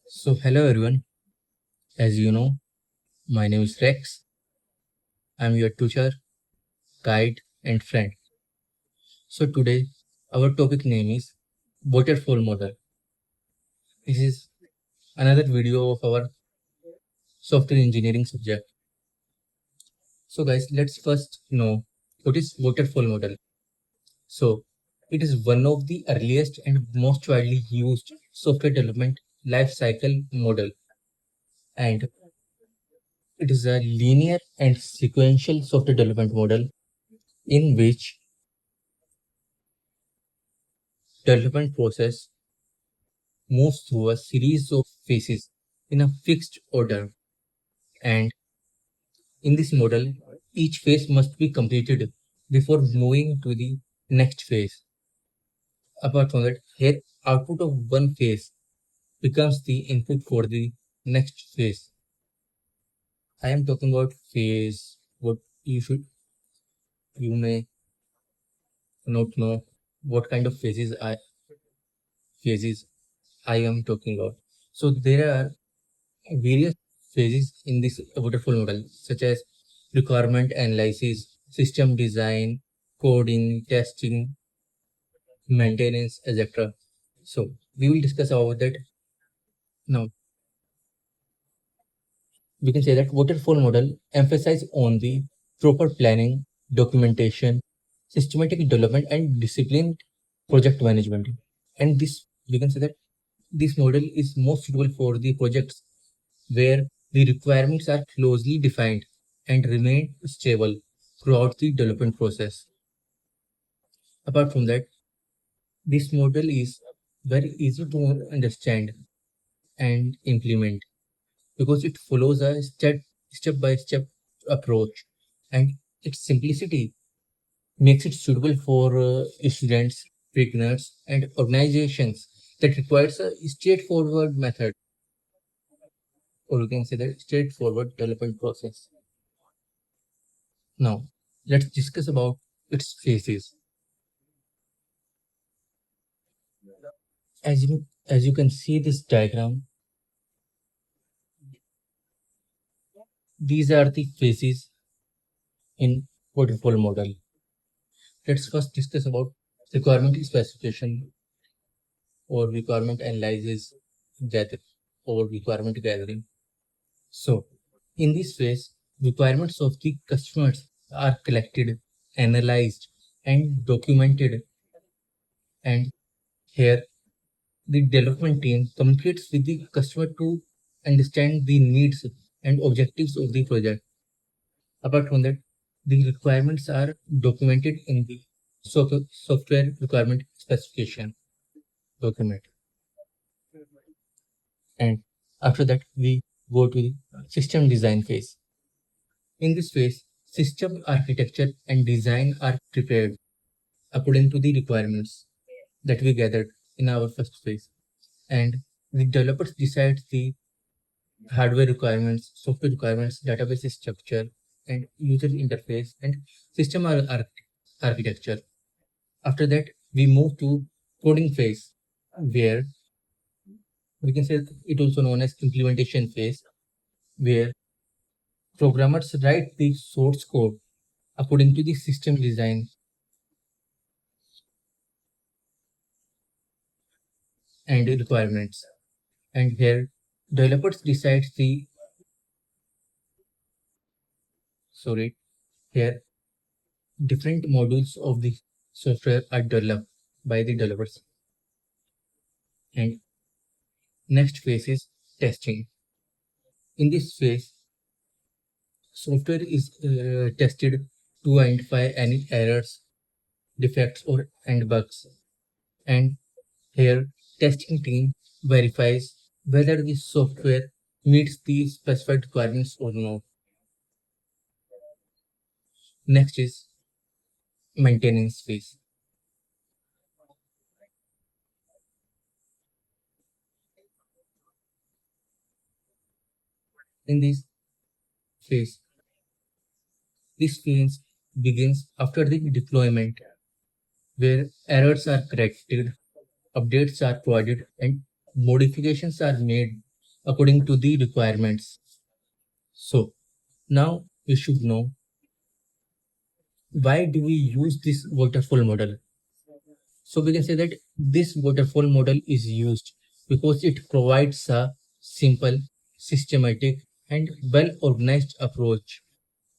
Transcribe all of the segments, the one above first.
So, hello everyone. As you know, my name is Rex. I'm your tutor, guide, and friend. So, today our topic name is Waterfall Model. This is another video of our software engineering subject. So, guys, let's first know what is Waterfall Model. So, it is one of the earliest and most widely used software development life cycle model, and it is a linear and sequential software development model in which development process moves through a series of phases in a fixed order, and in this model, each phase must be completed before moving to the next phase. Apart from that, here output of one phase becomes the input for the next phase. I am talking about phase. What you may not know what kind of phases I am talking about. So there are various phases in this waterfall model, such as requirement analysis, system design, coding, testing, maintenance, etc. So we will discuss about that now. We can say that waterfall model emphasizes on the proper planning, documentation, systematic development, and disciplined project management. And this we can say that this model is most suitable for the projects where the requirements are closely defined and remain stable throughout the development process. Apart from that, this model is very easy to understand and implement because it follows a step by step approach, and its simplicity makes it suitable for students, beginners, and organizations that requires a straightforward method, or you can say that straightforward development process. Now, let's discuss about its phases. As you can see this diagram, these are the phases in waterfall model. Let's first discuss about requirement specification or requirement analysis gather or requirement gathering. So, in this phase, requirements of the customers are collected, analyzed, and documented, and here the development team communicates with the customer to understand the needs and objectives of the project. Apart from that, the requirements are documented in the software requirement specification document. And after that, we go to the system design phase. In this phase, system architecture and design are prepared according to the requirements that we gathered in our first phase. And the developers decide the hardware requirements, software requirements, database structure, and user interface and system architecture. After that, we move to coding phase, where we can say it also known as implementation phase, where programmers write the source code according to the system design and requirements. And here, developers decide the sorry here different modules of the software are developed by the developers. And next phase is testing. In this phase, software is tested to identify any errors, defects, or and bugs. And here, testing team verifies whether the software meets the specified requirements or not. Next is maintenance phase. In phase, this phase begins after the deployment, where errors are corrected, updates are provided, and modifications are made according to the requirements. So now you should know, why do we use this waterfall model? So we can say that this waterfall model is used because it provides a simple, systematic, and well organized approach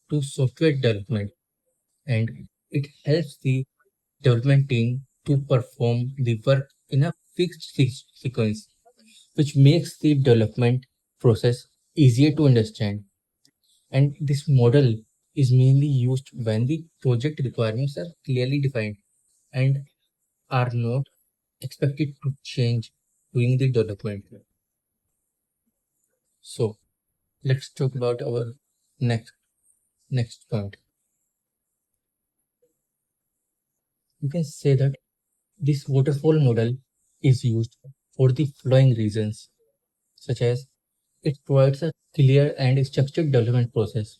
to software development, and it helps the development team to perform the work in a fixed sequence, which makes the development process easier to understand. And this model is mainly used when the project requirements are clearly defined and are not expected to change during the development. So let's talk about our next next point. You can say that this waterfall model is used for the following reasons, such as it provides a clear and structured development process,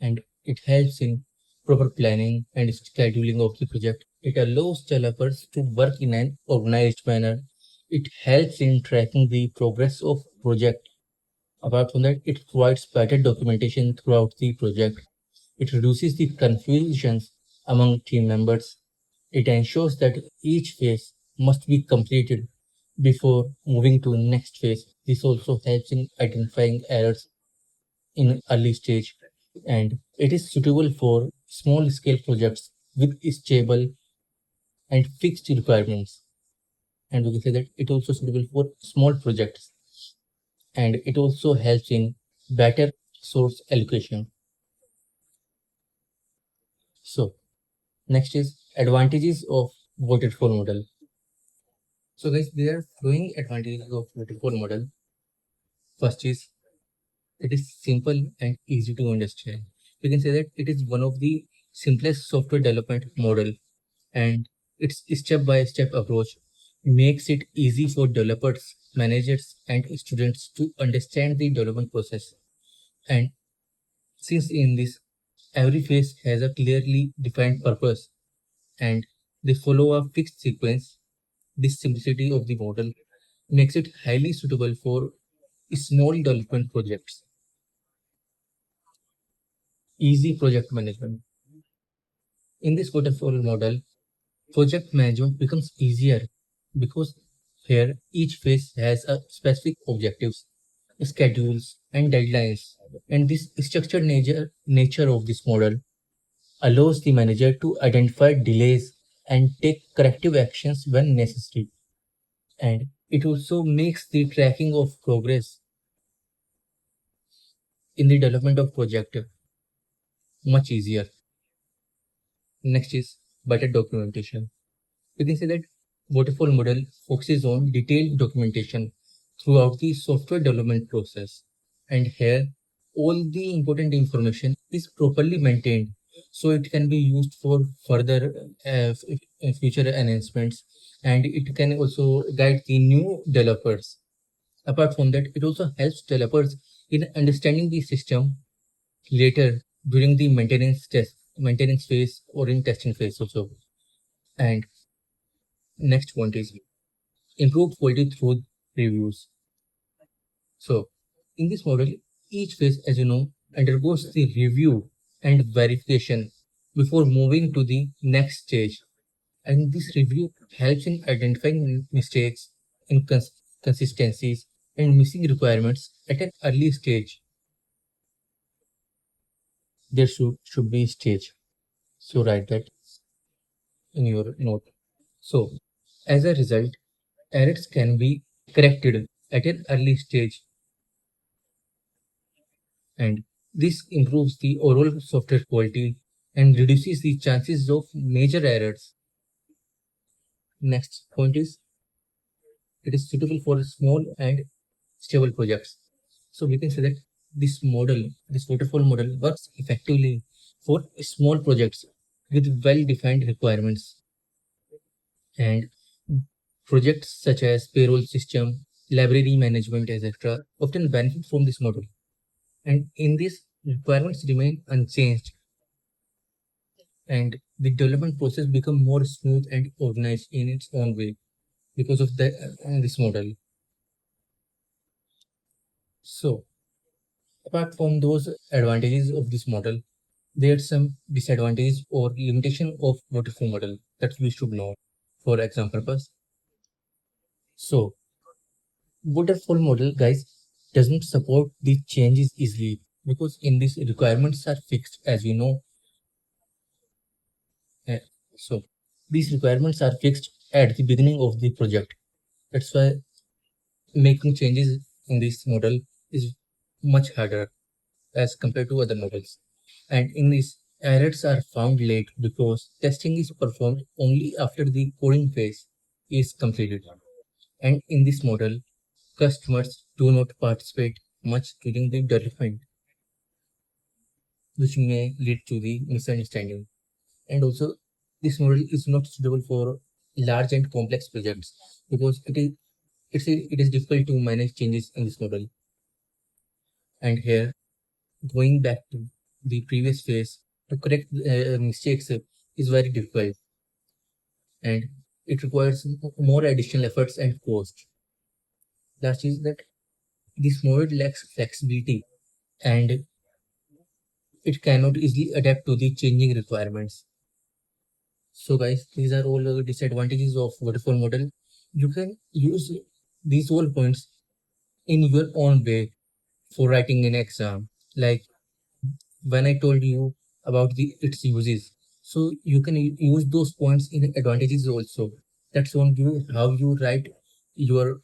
and it helps in proper planning and scheduling of the project. It allows developers to work in an organized manner. It helps in tracking the progress of project. Apart from that, it provides better documentation throughout the project. It reduces the confusions among team members. It ensures that each phase must be completed before moving to next phase. This also helps in identifying errors in early stage, and it is suitable for small scale projects with stable and fixed requirements. And we can say that it also suitable for small projects, and it also helps in better source allocation. So next is advantages of waterfall model. So guys, there are flowing advantages of waterfall model. First is it is simple and easy to understand. We can say that it is one of the simplest software development model, and its step-by-step approach makes it easy for developers, managers, and students to understand the development process. And since in this, every phase has a clearly defined purpose and they follow a fixed sequence, this simplicity of the model makes it highly suitable for small development projects. Easy project management. In this waterfall model, project management becomes easier because here each phase has a specific objectives, schedules, and deadlines. And this structured nature of this model allows the manager to identify delays and take corrective actions when necessary. And it also makes the tracking of progress in the development of project much easier. Next is better documentation. You can say that waterfall model focuses on detailed documentation throughout the software development process. And here, all the important information is properly maintained so it can be used for further future enhancements, and it can also guide the new developers. Apart from that, it also helps developers in understanding the system later during the maintenance phase or in testing phase also. And next point is improved quality through reviews. So in this model, each phase, as you know, undergoes the review and verification before moving to the next stage. And this review helps in identifying mistakes, inconsistencies, and missing requirements at an early stage. There should be stage. So write that in your note. So as a result, errors can be corrected at an early stage, and this improves the overall software quality and reduces the chances of major errors. Next point is it is suitable for small and stable projects. So we can say that this waterfall model works effectively for small projects with well-defined requirements, and projects such as payroll system, library management, etc. often benefit from this model. And in this, requirements remain unchanged and the development process become more smooth and organized in its own way because of this model. So apart from those advantages of this model, there are some disadvantages or limitation of waterfall model that we should know for exam purpose. So waterfall model, guys, doesn't support the changes easily because in this requirements are fixed, as we know. Uh, so these requirements are fixed at the beginning of the project. That's why making changes in this model is much harder as compared to other models. And in this, errors are found late because testing is performed only after the coding phase is completed. And in this model, customers do not participate much during the development, which may lead to the misunderstanding. And also, this model is not suitable for large and complex projects because it is difficult to manage changes in this model. And here, going back to the previous phase to correct mistakes is very difficult, and it requires more additional efforts and cost. Last is that this model lacks flexibility and it cannot easily adapt to the changing requirements. So guys, these are all the disadvantages of waterfall model. You can use these all points in your own way for writing an exam. Like when I told you about the its uses, so you can use those points in advantages also. That's on you how you write your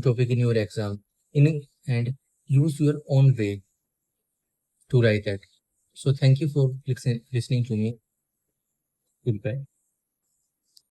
topic in your exam in and use your own way to write that. So thank you for listening to me. Goodbye.